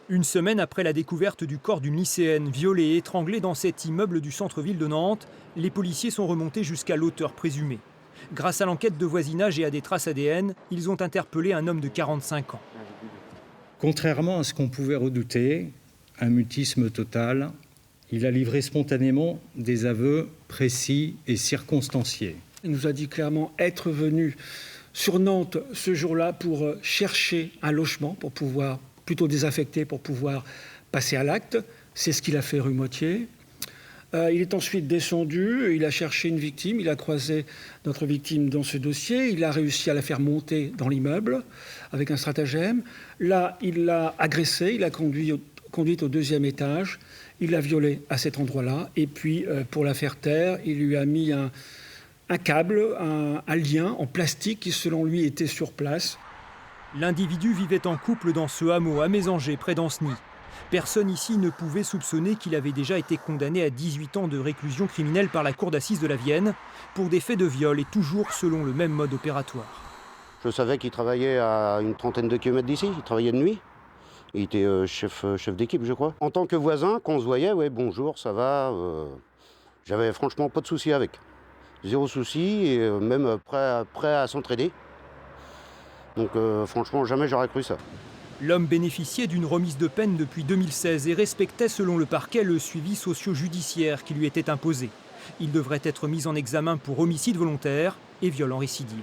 Une semaine après la découverte du corps d'une lycéenne violée et étranglée dans cet immeuble du centre-ville de Nantes, les policiers sont remontés jusqu'à l'auteur présumé. Grâce à l'enquête de voisinage et à des traces ADN, ils ont interpellé un homme de 45 ans. Contrairement à ce qu'on pouvait redouter, un mutisme total, il a livré spontanément des aveux précis et circonstanciés. Il nous a dit clairement être venu sur Nantes ce jour-là pour chercher un logement, pour pouvoir plutôt désaffecter, pour pouvoir passer à l'acte. C'est ce qu'il a fait rue Motier. Il est ensuite descendu, il a cherché une victime, il a croisé notre victime dans ce dossier, il a réussi à la faire monter dans l'immeuble avec un stratagème. Là, il l'a agressée, il l'a conduite au deuxième étage, il l'a violée à cet endroit-là, et puis pour la faire taire, il lui a mis un câble, un lien en plastique qui selon lui était sur place. L'individu vivait en couple dans ce hameau à Mésanger, près d'Ancenis. Personne ici ne pouvait soupçonner qu'il avait déjà été condamné à 18 ans de réclusion criminelle par la cour d'assises de la Vienne pour des faits de viol et toujours selon le même mode opératoire. Je savais qu'il travaillait à une trentaine de kilomètres d'ici, il travaillait de nuit. Il était chef d'équipe, je crois. En tant que voisin, quand on se voyait, ouais, bonjour, ça va. J'avais franchement pas de soucis avec. Zéro souci et même prêt à s'entraider. Donc franchement, jamais j'aurais cru ça. L'homme bénéficiait d'une remise de peine depuis 2016 et respectait selon le parquet le suivi socio-judiciaire qui lui était imposé. Il devrait être mis en examen pour homicide volontaire et viol en récidive.